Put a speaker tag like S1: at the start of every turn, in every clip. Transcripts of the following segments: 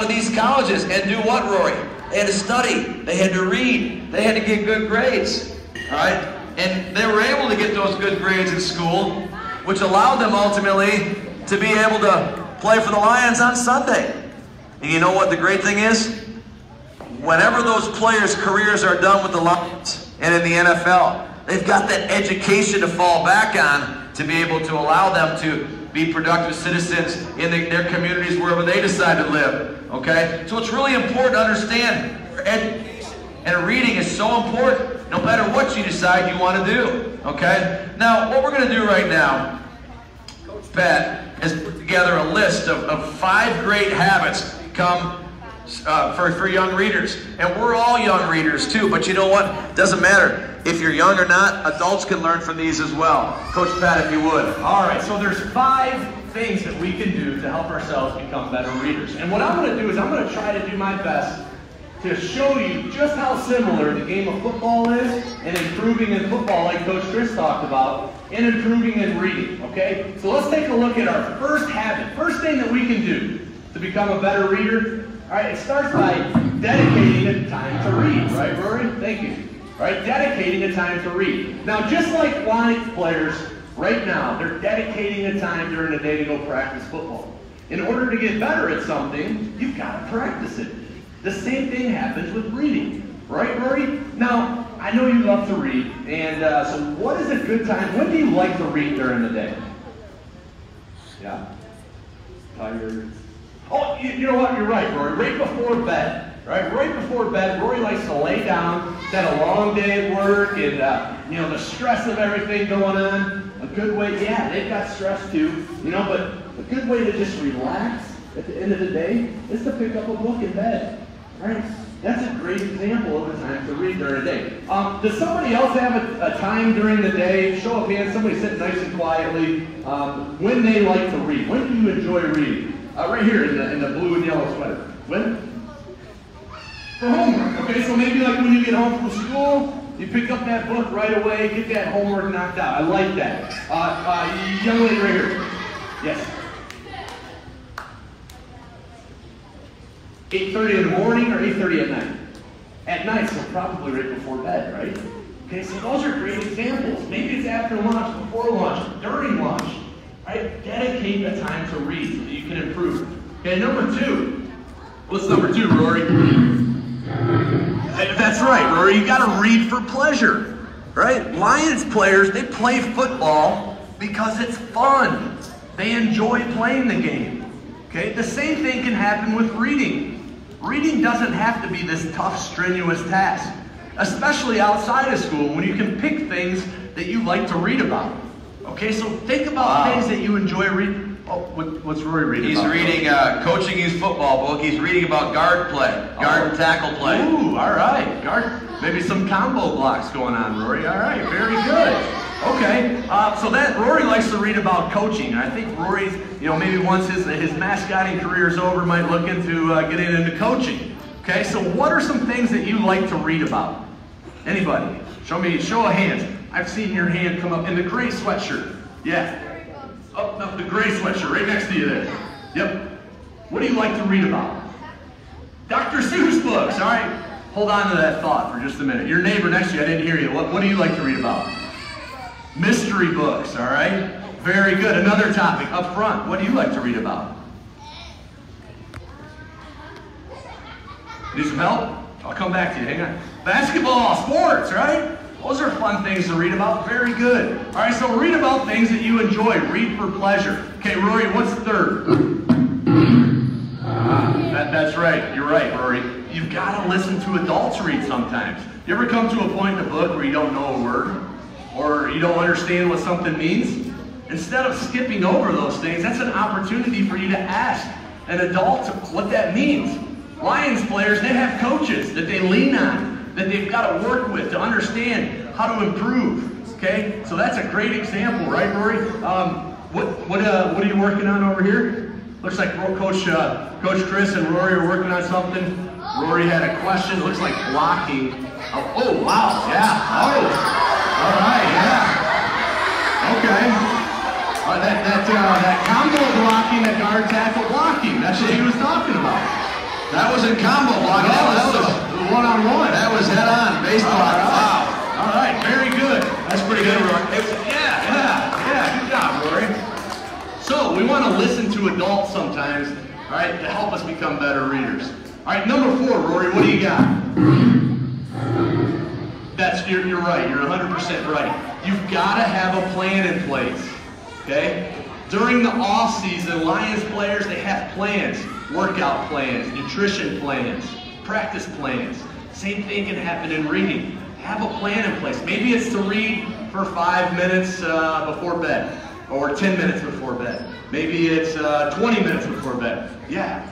S1: of these colleges and do what, Rory? They had to study, they had to read, they had to get good grades, all right? And they were able to get those good grades in school, which allowed them ultimately to be able to play for the Lions on Sunday. And you know what the great thing is? Whenever those players' careers are done with the Lions and in the NFL, they've got that education to fall back on to be able to allow them to be productive citizens in their communities wherever they decide to live, okay? So it's really important to understand education and reading is so important no matter what you decide you want to do, okay? Now, what we're going to do right now, Coach Pat has put together a list of 5 great habits for young readers. And we're all young readers too, but you know what? It doesn't matter. If you're young or not, adults can learn from these as well. Coach Pat, if you would.
S2: All right, so there's 5 things that we can do to help ourselves become better readers. And what I'm going to do is I'm going to try to do my best to show you just how similar the game of football is and improving in football like Coach Chris talked about and improving in reading, okay? So let's take a look at our first habit. First thing that we can do to become a better reader. All right, it starts by dedicating a time to read, right, Rory? Thank you. All right, dedicating a time to read. Now, just like Lions players, right now, they're dedicating a time during the day to go practice football. In order to get better at something, you've got to practice it. The same thing happens with reading, right, Rory? Now, I know you love to read, and so what is a good time? When do you like to read during the day? Yeah? Tired? Oh, you know what? You're right, Rory. Right before bed. Right? Right before bed, Rory likes to lay down. He's had a long day at work and, you know, the stress of everything going on. A good way, yeah, they've got stress too, you know, but a good way to just relax at the end of the day is to pick up a book in bed. Right? That's a great example of a time to read during the day. Does somebody else have a time during the day? Show of hands, somebody sitting nice and quietly, when they like to read. When do you enjoy reading? Right here in the blue and yellow sweater. When? For homework. Okay, so maybe like when you get home from school, you pick up that book right away, get that homework knocked out. I like that. Young lady right here. Yes. 8:30 in the morning or 8:30 at night? At night, so probably right before bed, right? Okay, so those are great examples. Maybe it's after lunch, before lunch, during lunch. Right? Dedicate a time to read so that you can improve. Okay, number 2. What's number 2, Rory? That's right, Rory. You got to read for pleasure. Right? Lions players, they play football because it's fun. They enjoy playing the game. Okay? The same thing can happen with reading. Reading doesn't have to be this tough, strenuous task, especially outside of school when you can pick things that you like to read about. Okay, so think about things that you enjoy reading. Oh, what's Rory reading
S1: He's
S2: about?
S1: reading Coaching His Football book. He's reading about guard play, guard and tackle play.
S2: Ooh, all right. Guard, maybe some combo blocks going on, Rory. All right, very good. Okay, so that Rory likes to read about coaching. And I think Rory's, you know, maybe once his mascotting career is over, might look into getting into coaching. Okay, so what are some things that you like to read about? Anybody? Show of hands. I've seen your hand come up in the gray sweatshirt. Yeah. Oh, no, the gray sweatshirt right next to you there. Yep. What do you like to read about? Dr. Seuss books. All right. Hold on to that thought for just a minute. Your neighbor next to you, I didn't hear you. What do you like to read about? Mystery books. All right. Very good. Another topic up front. What do you like to read about? Need some help? I'll come back to you. Hang on. Basketball, sports, right? Those are fun things to read about. Very good. All right, so read about things that you enjoy. Read for pleasure. Okay, Rory, what's third? That's right. You're right, Rory. You've got to listen to adults read sometimes. You ever come to a point in a book where you don't know a word? Or you don't understand what something means? Instead of skipping over those things, that's an opportunity for you to ask an adult what that means. Lions players, they have coaches that they lean on, that they've got to work with to understand how to improve. Okay, so that's a great example, right, Rory? What are you working on over here? Looks like Coach Chris and Rory are working on something. Rory had a question. Looks like blocking. Oh wow, yeah. Oh, all right, yeah. Okay. That combo blocking, that guard tackle blocking. That's what he was talking about.
S1: That was in combo block.
S2: No,
S1: that was
S2: one-on-one.
S1: That was head-on, base block. Wow.
S2: All right, very good.
S1: That's pretty good, Rory.
S2: Yeah, good job, Rory. So, we want to listen to adults sometimes, all right, to help us become better readers. All right, number 4, Rory, what do you got? You're right, you're 100% right. You've got to have a plan in place, okay? During the off season, Lions players, they have plans, workout plans, nutrition plans, practice plans. Same thing can happen in reading. Have a plan in place. Maybe it's to read for 5 minutes before bed, or 10 minutes before bed. Maybe it's 20 minutes before bed. Yeah,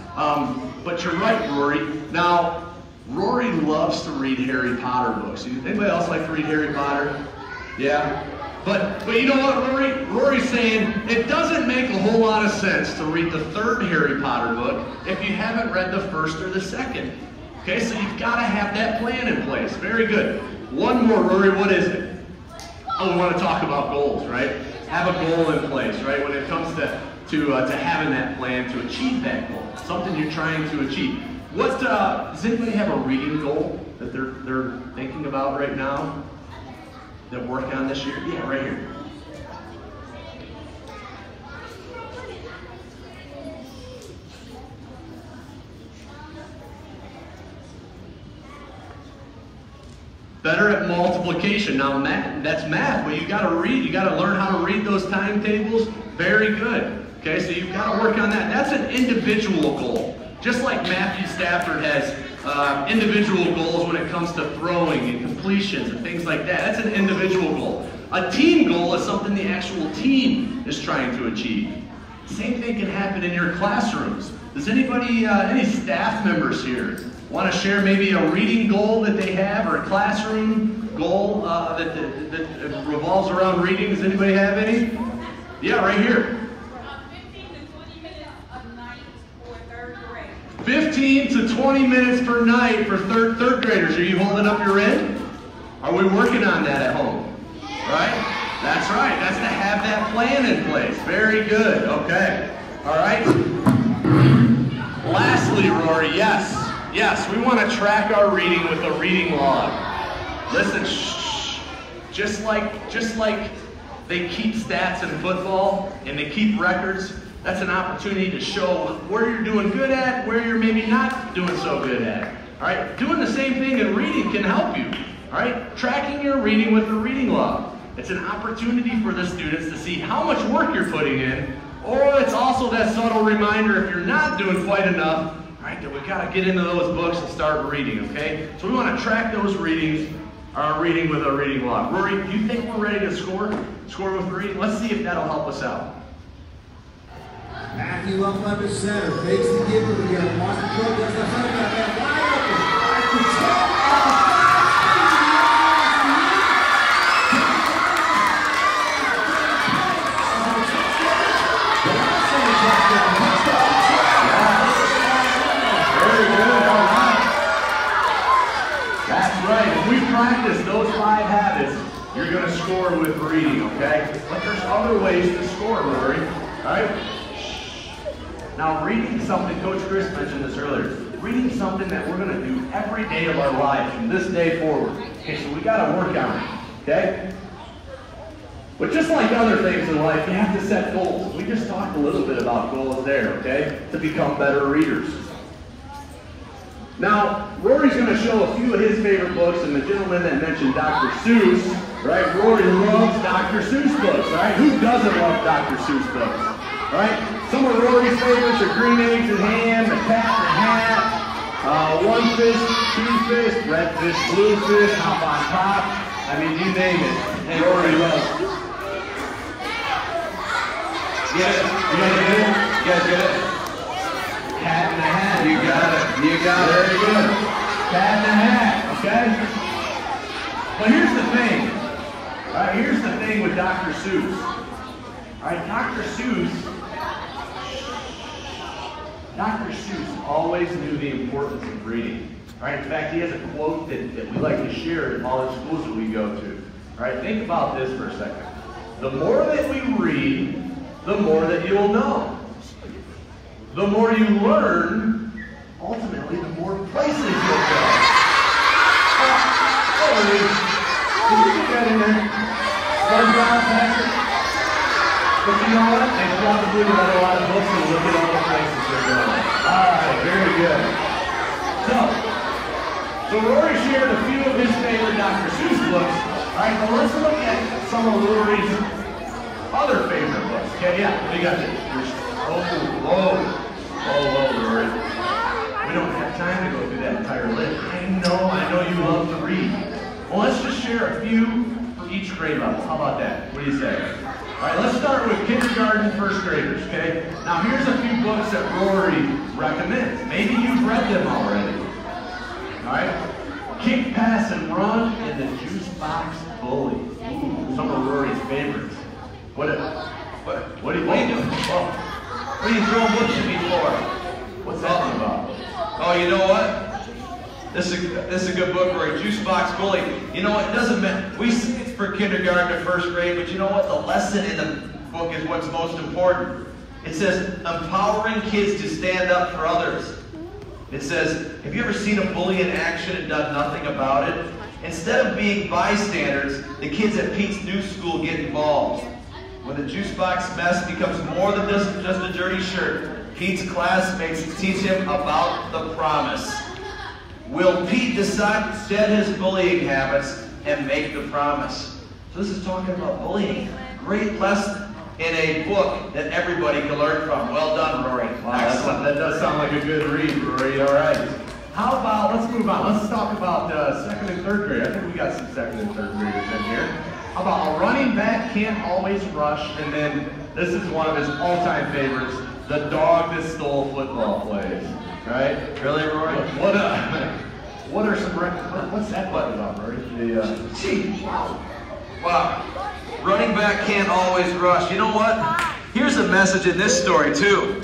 S2: but you're right, Rory. Now, Rory loves to read Harry Potter books. Anybody else like to read Harry Potter? Yeah? But you know what, Rory? Rory's saying it doesn't make a whole lot of sense to read the 3rd Harry Potter book if you haven't read the 1st or the 2nd. Okay, so you've got to have that plan in place. Very good. One more, Rory, what is it? Oh, we want to talk about goals, right? Have a goal in place, right? When it comes to having that plan to achieve that goal, something you're trying to achieve. Does anybody have a reading goal that they're thinking about right now? That working on this year? Yeah, right here. Better at multiplication. Now that's math, but you gotta read, you gotta learn how to read those timetables. Very good. Okay, so you've got to work on that. That's an individual goal. Just like Matthew Stafford has individual goals when it comes to throwing and completions and things like that. That's an individual goal. A team goal is something the actual team is trying to achieve. Same thing can happen in your classrooms. Does anybody, any staff members here, want to share maybe a reading goal that they have or a classroom goal that revolves around reading? Does anybody have any? Yeah, right here. 15 to 20 minutes per night for third graders. Are you holding up your end? Are we working on that at home? Right? That's right. That's to have that plan in place. Very good. Okay. All right. Lastly, Rory, yes, we want to track our reading with a reading log. Listen, shh. Just like they keep stats in football and they keep records, that's an opportunity to show where you're doing good at, where you're maybe not doing so good at. All right, doing the same thing in reading can help you. All right, tracking your reading with a reading log. It's an opportunity for the students to see how much work you're putting in, or it's also that subtle reminder if you're not doing quite enough, all right, that we've got to get into those books and start reading, okay? So we want to track those readings, our reading with a reading log. Rory, do you think we're ready to score with reading? Let's see if that'll help us out.
S3: Matthew up under center, fakes the giver again. Watch the throw, does the 100 man wide open.
S2: Very good, all right. That's right. If we practice those 5 habits, you're going to score with reading, okay? But there's other ways to score, Rory. All right? Now, reading something, Coach Chris mentioned this earlier, reading something that we're going to do every day of our life from this day forward. Okay, so we got to work on it, okay? But just like other things in life, you have to set goals. We just talked a little bit about goals there, okay? To become better readers. Now, Rory's going to show a few of his favorite books, and the gentleman that mentioned Dr. Seuss, right? Rory loves Dr. Seuss books, right? Who doesn't love Dr. Seuss books, right? Some of Rory's favorites are Green Eggs and Ham, The Cat in the Hat, One Fish, Two Fish, Red Fish, Blue Fish, Hop on Top. I mean, you name it. And Rory loves it.
S1: Get it? You guys get it? You guys get it?
S2: Cat in the Hat.
S1: You got it. You got it.
S2: Very good. Cat in the Hat, okay? But here's the thing. All right, here's the thing with Dr. Seuss. All right, Dr. Seuss always knew the importance of reading. All right, in fact, he has a quote that we like to share in all the schools that we go to. All right, think about this for a second. The more that we read, the more that you'll know. The more you learn, ultimately, for places you'll go. Did you get that in there? But you know what? They probably read a lot of books and look at all the places they're going. Alright, very good. So Rory shared a few of his favorite Dr. Seuss books. Alright, well let's look at some of Rory's other favorite books. Okay, yeah, what do you got there? Whoa, Rory. We don't have time to go through that entire list. I know you love to read. Well, let's just share a few for each grade level. How about that? What do you say? All right, let's start with kindergarten, first graders, okay? Now, here's a few books that Rory recommends. Maybe you've read them already. All right? Kick, Pass, and Run, and the Juice Box Bully. Ooh, some of Rory's favorites. What are you doing?
S1: What are you throwing books at me for?
S2: What's that one about?
S1: Oh, you know what? This is a good book, Rory. Juice Box Bully. You know what? It doesn't matter. We say it's for kindergarten to first grade, but you know what? The lesson in the book is what's most important. It says, empowering kids to stand up for others. It says, have you ever seen a bully in action and done nothing about it? Instead of being bystanders, the kids at Pete's new school get involved. When the juice box mess becomes more than just a dirty shirt, Pete's classmates teach him about the promise. Will Pete decide to shed his bullying habits and make the promise? So this is talking about bullying. Great lesson in a book that everybody can learn from. Well done, Rory.
S2: Wow, that does sound like a good read, Rory. All right. How about, let's move on. Let's talk about second and third grade. I think we got some second and third graders in here. How about a running back can't always rush? And then this is one of his all-time favorites, the dog that stole football plays. Right?
S1: Really, Rory?
S2: What are some, what's that button about, Rory?
S1: Wow. Running back can't always rush. You know what? Here's a message in this story, too.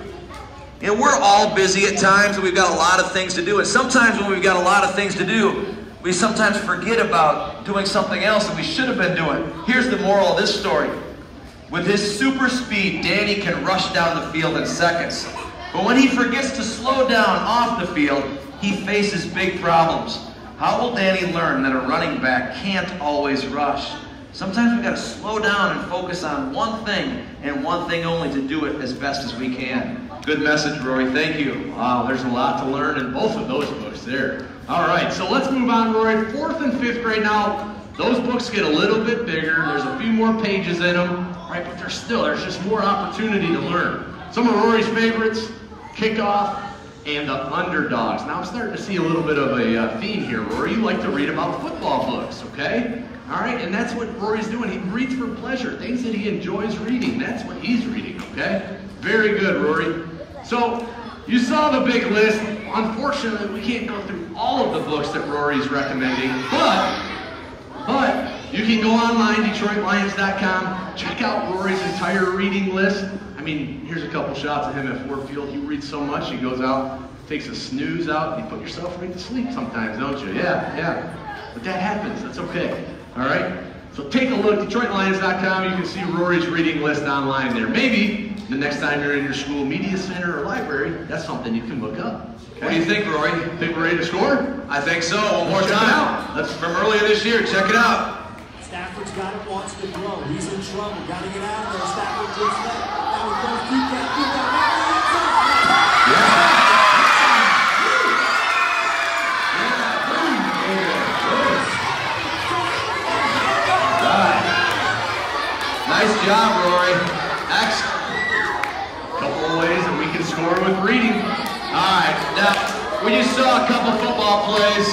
S1: You know, we're all busy at times and we've got a lot of things to do. And sometimes when we've got a lot of things to do, we sometimes forget about doing something else that we should have been doing. Here's the moral of this story. With his super speed, Danny can rush down the field in seconds. But when he forgets to slow down off the field, he faces big problems. How will Danny learn that a running back can't always rush? Sometimes we've got to slow down and focus on one thing and one thing only to do it as best as we can. Good message, Rory. Thank you.
S2: Wow, there's a lot to learn in both of those books there. All right, so let's move on, Rory. Fourth and fifth grade now. Those books get a little bit bigger. There's a few more pages in them, right? But there's just more opportunity to learn. Some of Rory's favorites, Kickoff and the Underdogs. Now I'm starting to see a little bit of a theme here, Rory. You like to read about football books, okay? All right, and that's what Rory's doing. He reads for pleasure, things that he enjoys reading. That's what he's reading, okay? Very good, Rory. So, you saw the big list. Unfortunately, we can't go through all of the books that Rory's recommending, but you can go online, DetroitLions.com, check out Rory's entire reading list. I mean, here's a couple shots of him at Ford Field. He reads so much, he goes out, takes a snooze out, you put yourself right to sleep sometimes, don't you? Yeah. But that happens, that's okay. All right? So take a look, DetroitLions.com. You can see Rory's reading list online there. Maybe the next time you're in your school media center or library, that's something you can look up. Okay?
S1: What do you think, Rory?
S2: Think we're ready to score?
S1: I think so. One more time. That's from earlier this year. Check it out.
S4: Stafford's got it, wants to throw. He's in trouble. Got to get out of there. Stafford gets that. Now he goes deep down.
S1: Yeah. Nice job, Rory. Excellent.
S2: Couple of ways that we can score with reading.
S1: All right, now, we just saw a couple football plays.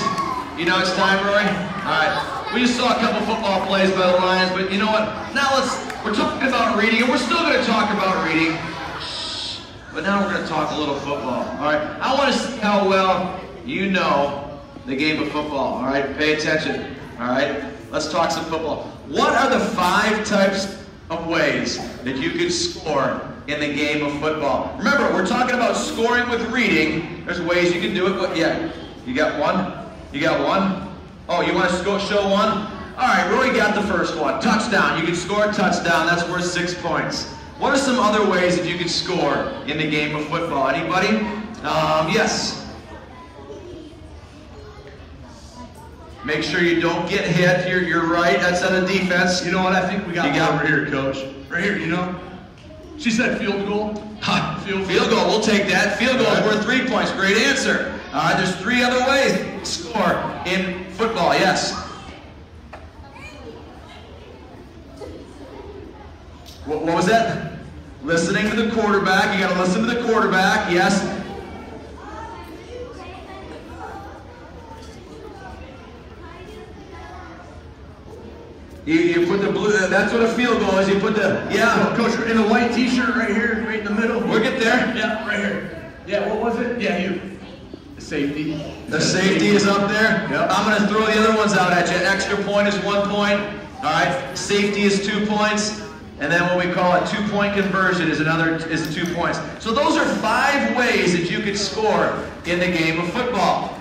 S1: You know it's time, Rory? All right, we just saw a couple football plays by the Lions, but you know what? Now we're talking about reading, and we're still going to talk about reading. But now we're going to talk a little football, all right? I want to see how well you know the game of football, all right? Pay attention, all right? Let's talk some football. What are the 5 types of ways that you can score in the game of football? Remember, we're talking about scoring with reading. There's ways you can do it. But yeah, you got one? You got one? Oh, you want to show one? All right, Rory got the first one. Touchdown. You can score a touchdown. That's worth 6 points. What are some other ways that you can score in the game of football? Anybody? Yes. Make sure you don't get hit. You're right. That's on the defense.
S2: You know what? I think we got one over here, Coach. Right here, you know? She said field goal.
S1: Field goal, we'll take that. Field goal is worth 3 points. Great answer. All right, there's 3 other ways to score in football. Yes. What was that? Listening to the quarterback. You got to listen to the quarterback. Yes. You put the blue, that's what a field goal is. You put the, yeah.
S2: Coach, in the white t-shirt right here, right in the middle.
S1: We'll get there.
S2: Yeah, right here. Yeah, what was it? Yeah, you. The safety.
S1: The safety is up there. Yep. I'm going to throw the other ones out at you. Extra point is 1 point. All right. Safety is 2 points. And then what we call a 2-point conversion is 2 points. So those are 5 ways that you could score in the game of football.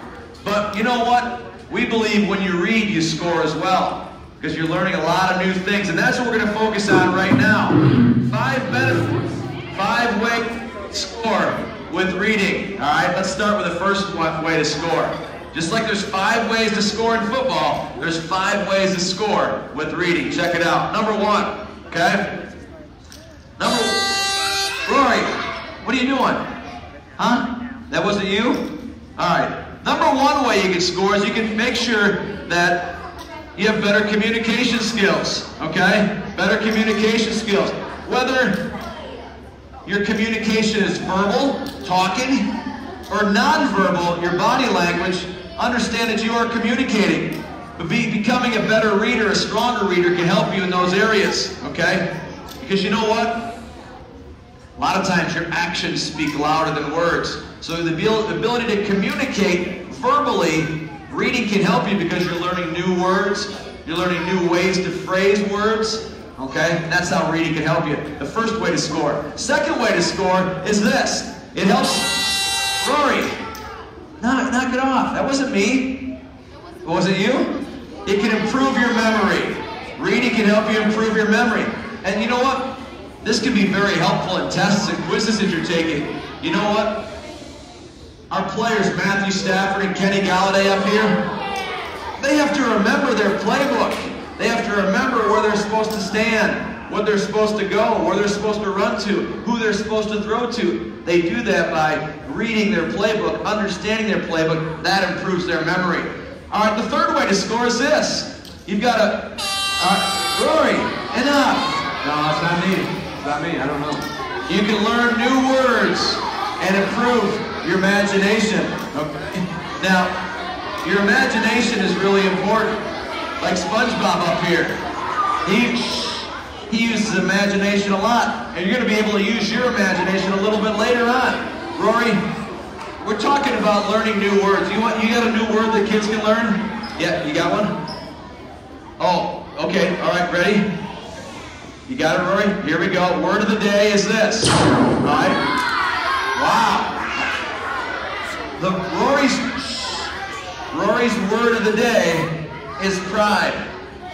S1: But you know what? We believe when you read, you score as well. Because you're learning a lot of new things. And that's what we're going to focus on right now. 5 benefits. 5 ways to score with reading. All right, let's start with the first way to score. Just like there's 5 ways to score in football, there's 5 ways to score with reading. Check it out. Number 1, okay? Rory, what are you doing? Huh? That wasn't you? All right. Number 1 way you can score is you can make sure that you have better communication skills, okay? Better communication skills. Whether your communication is verbal, talking, or non-verbal, your body language, understand that you are communicating. But becoming a better reader, a stronger reader, can help you in those areas, okay? Because you know what? A lot of times your actions speak louder than words. So the ability to communicate verbally, reading can help you because you're learning new words, you're learning new ways to phrase words, okay? That's how reading can help you. The first way to score. Second way to score is this. It helps, Rory, knock it off. That wasn't me. Was it you? It can improve your memory. Reading can help you improve your memory. And you know what? This can be very helpful in tests and quizzes that you're taking. You know what? Our players, Matthew Stafford and Kenny Galladay up here, they have to remember their playbook. They have to remember where they're supposed to stand, what they're supposed to go, where they're supposed to run to, who they're supposed to throw to. They do that by reading their playbook, understanding their playbook. That improves their memory. All right, the third way to score is this. You've got to, Rory, enough.
S2: No, it's not me. It's not me, I don't know.
S1: You can learn new words and improve your imagination. Okay. Now, your imagination is really important. Like SpongeBob up here. He uses imagination a lot. And you're going to be able to use your imagination a little bit later on. Rory, we're talking about learning new words. You got a new word that kids can learn? Yeah, you got one? Oh, okay. All right, ready? You got it, Rory? Here we go. Word of the day is this. All right? Wow. Rory's word of the day is pride.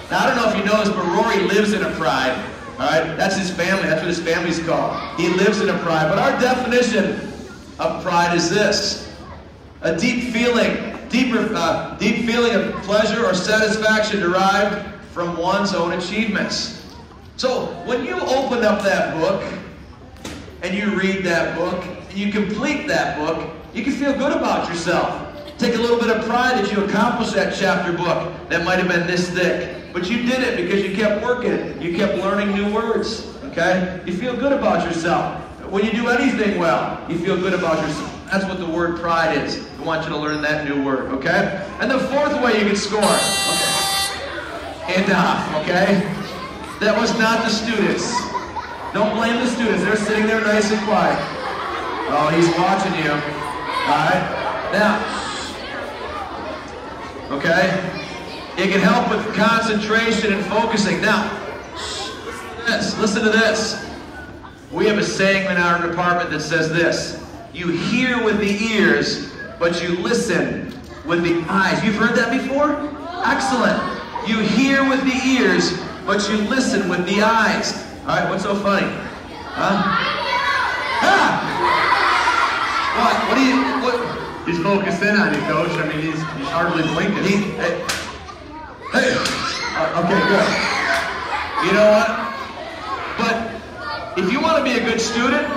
S1: Now, I don't know if you know this, but Rory lives in a pride. All right? That's his family. That's what his family's called. He lives in a pride. But our definition of pride is this. A deep feeling of pleasure or satisfaction derived from one's own achievements. So, when you open up that book, and you read that book, and you complete that book, you can feel good about yourself. Take a little bit of pride that you accomplished that chapter book that might have been this thick. But you did it because you kept working. You kept learning new words, okay? You feel good about yourself. When you do anything well, you feel good about yourself. That's what the word pride is. I want you to learn that new word, okay? And the fourth way you can score, okay? Enough, okay? That was not the students. Don't blame the students. They're sitting there nice and quiet. Oh, he's watching you. All right? Now, okay? It can help with concentration and focusing. Now, listen to this. We have a saying in our department that says this. You hear with the ears, but you listen with the eyes. You've heard that before? Excellent. You hear with the ears, but you listen with the eyes. All right, what's so funny? Huh? Ah! What? What?
S2: He's focused in on you, Coach. I mean, he's hardly blinking.
S1: Hey, okay, good. You know what? But if you want to be a good student,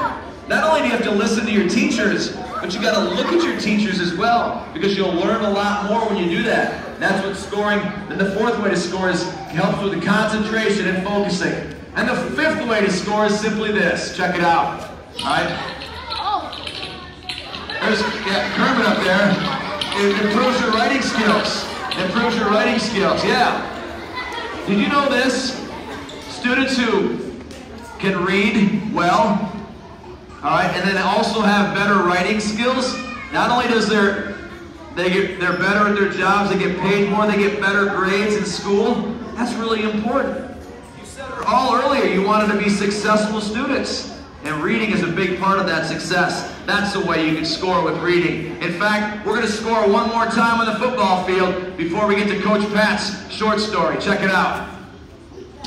S1: not only do you have to listen to your teachers, but you got to look at your teachers as well, because you'll learn a lot more when you do that. And that's what scoring. And the fourth way to score is helps with the concentration and focusing. And the fifth way to score is simply this. Check it out. All right. There's Kermit up there. It improves your writing skills. It improves your writing skills. Yeah. Did you know this? Students who can read well, all right, and then also have better writing skills. Not only does they're better at their jobs, they get paid more, they get better grades in school. That's really important. You said it all earlier, you wanted to be successful students. And reading is a big part of that success. That's the way you can score with reading. In fact, we're going to score one more time on the football field before we get to Coach Pat's short story. Check it out.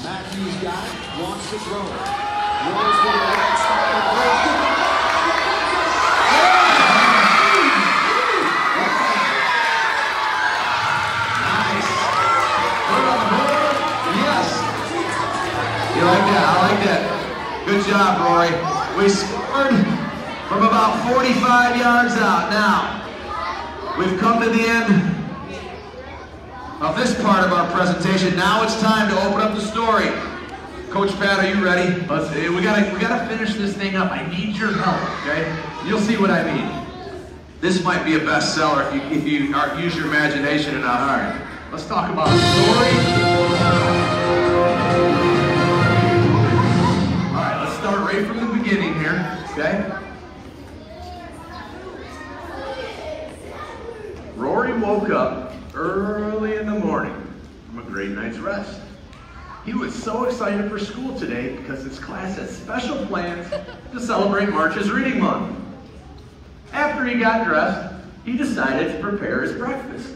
S4: Matthews got it, wants to throw it. Roy's going to let it start the throw.
S1: Nice. Put it on the board. Yes. You like that? I like that. Good job, Rory. We scored from about 45 yards out. Now, we've come to the end of this part of our presentation. Now it's time to open up the story. Coach Pat, are you ready? Let's see. We gotta finish this thing up. I need your help, okay? You'll see what I mean. This might be a bestseller if you use your imagination enough. All right. Let's talk about a story. Start right from the beginning here, okay? Rory woke up early in the morning from a great night's rest. He was so excited for school today because his class had special plans to celebrate March's Reading Month. After he got dressed, he decided to prepare his breakfast.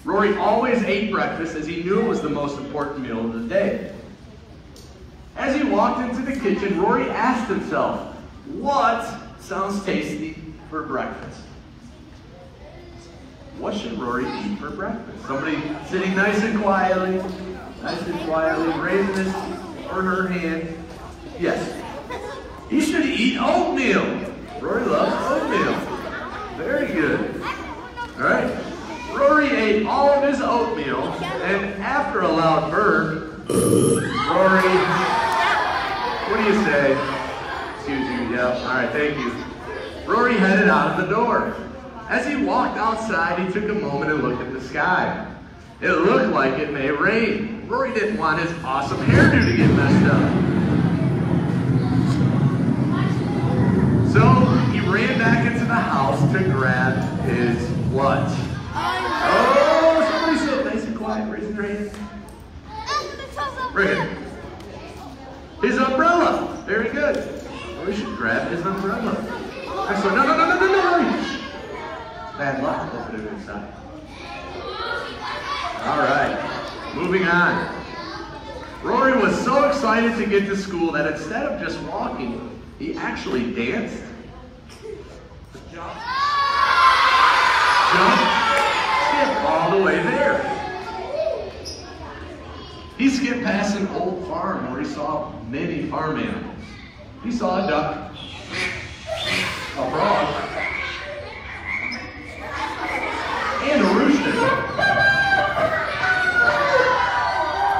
S1: Rory always ate breakfast as he knew it was the most important meal of the day. As he walked into the kitchen, Rory asked himself, what sounds tasty for breakfast? What should Rory eat for breakfast? Somebody sitting nice and quietly, raising his or her hand. Yes. He should eat oatmeal. Rory loves oatmeal. Very good. All right. Rory ate all of his oatmeal, and after a loud burp, Rory... What do you say? Excuse you, yeah. All right, thank you. Rory headed out of the door. As he walked outside, he took a moment and looked at the sky. It looked like it may rain. Rory didn't want his awesome hairdo to get messed up. So he ran back into the house to grab his what? Oh, somebody sit nice and quiet. Raise your hand. Bring it. His umbrella. Very good. We should grab his umbrella. Excellent. No. Bad luck. Open it inside. All right. Moving on. Rory was so excited to get to school that instead of just walking, he actually danced. Jump. Skip all the way there. He skipped past an old farm where he saw many farm animals. He saw a duck, a frog, and a rooster.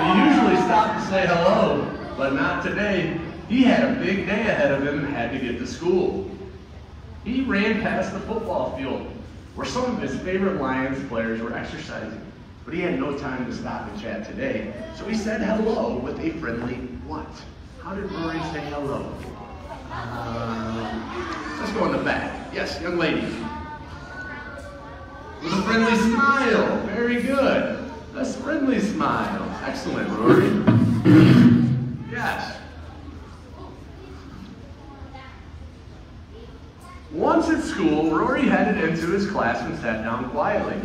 S1: He usually stopped to say hello, but not today. He had a big day ahead of him and had to get to school. He ran past the football field where some of his favorite Lions players were exercising. But he had no time to stop and chat today, so he said hello with a friendly what? How did Rory say hello? Let's go in the back. Yes, young lady. With a friendly smile. Very good. A friendly smile. Excellent, Rory. Yes. Once at school, Rory headed into his class and sat down quietly.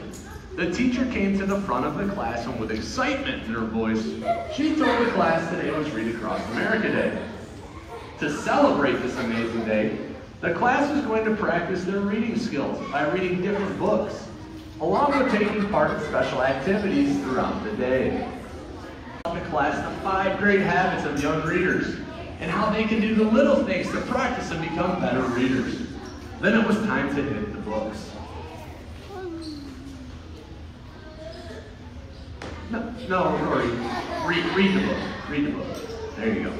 S1: The teacher came to the front of the class and with excitement in her voice, she told the class today was Read Across America Day. To celebrate this amazing day, the class was going to practice their reading skills by reading different books.
S2: along with taking part in special activities throughout the day. The class, the 5 great habits of young readers, and how they can do the little things to practice and become better readers. Then it was time to hit the books. No, Rory, read the book. Read the book. There you go.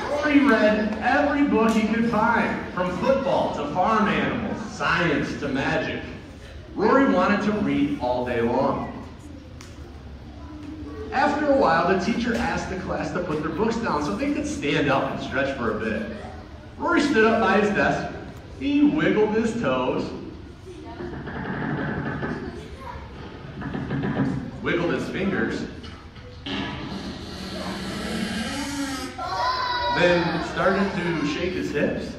S2: Rory read every book he could find, from football to farm animals, science to magic. Rory wanted to read all day long. After a while, the teacher asked the class to put their books down so they could stand up and stretch for a bit. Rory stood up by his desk. He wiggled his toes, wiggled his fingers, then started to shake his hips.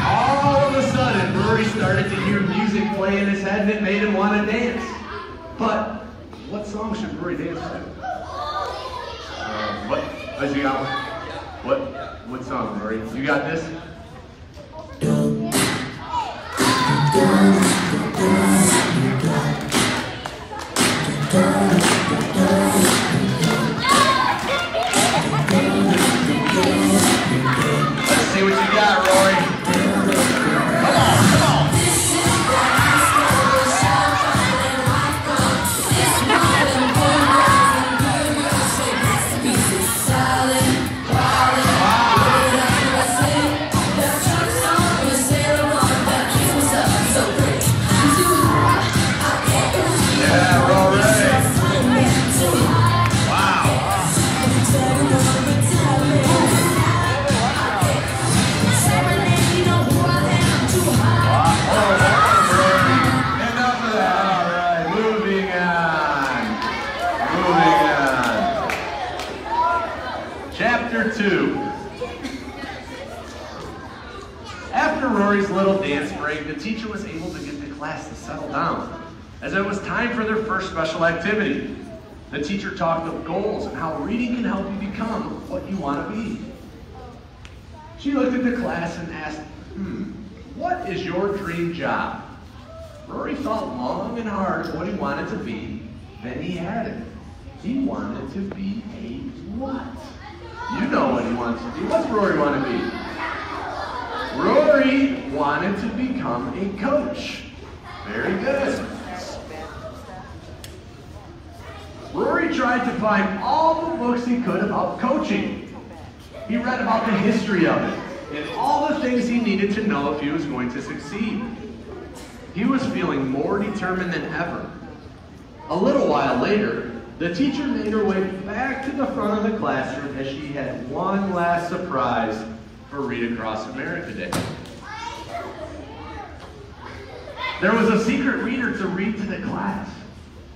S2: All of a sudden, Rory started to hear music play in his head and it made him want to dance. But what song should Rory dance to? What you got? What song, Rory? You got this? Let's see what you got, Rory. Come on. Chapter 2. After Rory's little dance break, the teacher was able to get the class to settle down, as it was time for their first special activity. The teacher talked of goals and how reading can help you become what you want to be. She looked at the class and asked, what is your dream job? Rory thought long and hard of what he wanted to be, then he had it. He wanted to be a what? You know what he wants to be. What's Rory want to be? Rory wanted to become a coach. Very good. Rory tried to find all the books he could about coaching. He read about the history of it and all the things he needed to know if he was going to succeed. He was feeling more determined than ever. A little while later, the teacher made her way back to the front of the classroom as she had one last surprise for Read Across America Day. There was a secret reader to read to the class.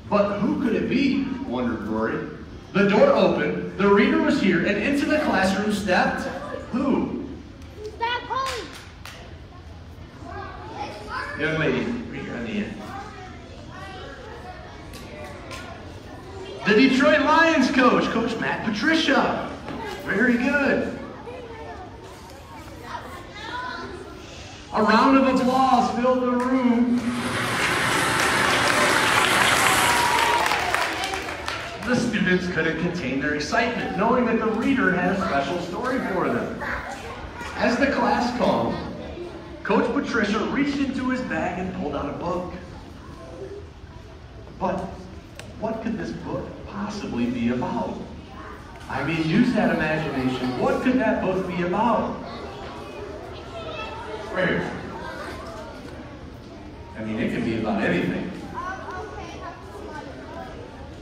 S2: But who could it be? Wondered Rory. The door opened, the reader was here, and into the classroom stepped who? Young lady, right here on the end. The Detroit Lions coach, Coach Matt Patricia. Very good. A round of applause filled the room. The students couldn't contain their excitement, knowing that the reader had a special story for them. As the class calmed, Coach Patricia reached into his bag and pulled out a book. But what could this book possibly be about? I mean, use that imagination. What could that book be about? Where? I mean, it could be about anything.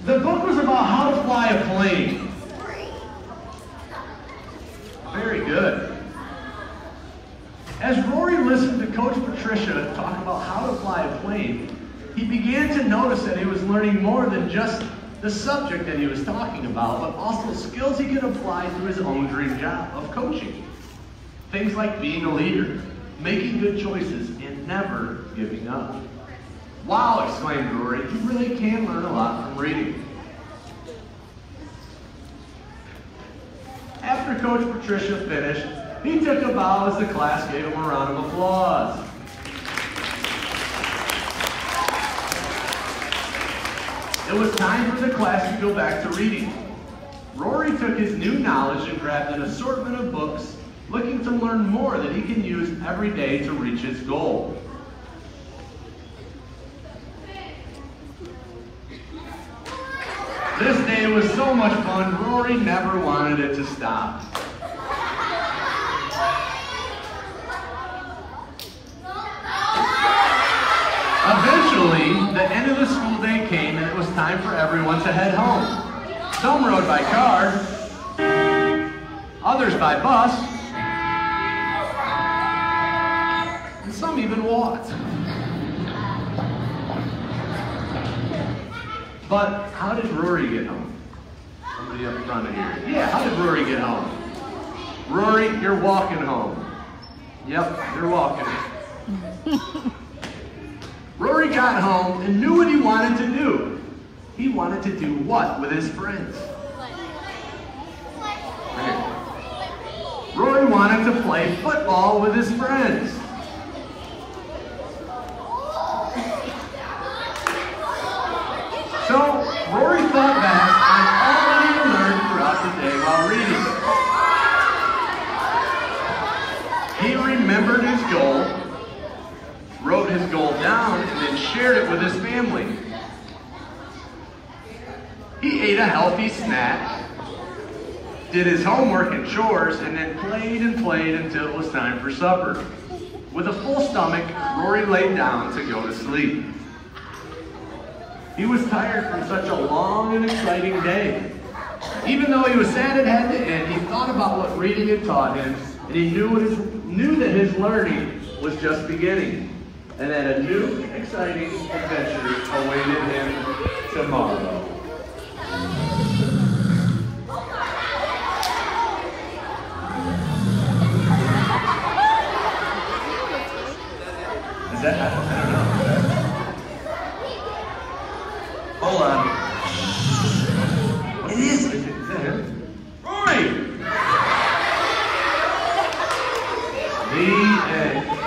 S2: The book was about how to fly a plane. Very good. As Rory listened to Coach Patricia talk about how to fly a plane, he began to notice that he was learning more than just the subject that he was talking about, but also skills he could apply to his own dream job of coaching. Things like being a leader, making good choices, and never giving up. Wow, exclaimed Rory, you really can learn a lot from reading. After Coach Patricia finished, He took a bow as the class gave him a round of applause. It was time for the class to go back to reading. Rory took his new knowledge and grabbed an assortment of books, looking to learn more that he can use every day to reach his goal. This day was so much fun, Rory never wanted it to stop. Eventually, the end of the school day came and it was time for everyone to head home. Some rode by car, others by bus, and some even walked. But how did Rory get home? Somebody up front of here. Yeah, how did Rory get home? Rory, you're walking home. Yep, you're walking. Rory got home and knew what he wanted to do. He wanted to do what with his friends? Rory wanted to play football with his friends. So, Rory thought back on all that he learned throughout the day while reading. He remembered his goal, wrote his goal down, and then shared it with his family. He ate a healthy snack, did his homework and chores, and then played and played until it was time for supper. With a full stomach, Rory laid down to go to sleep. He was tired from such a long and exciting day. Even though he was sad it had to end, he thought about what reading had taught him, and he knew that his learning was just beginning, and that a new, exciting adventure awaited him tomorrow. Is that, I don't know.
S1: Hold on. It is.
S2: Is that him? Rory! The end.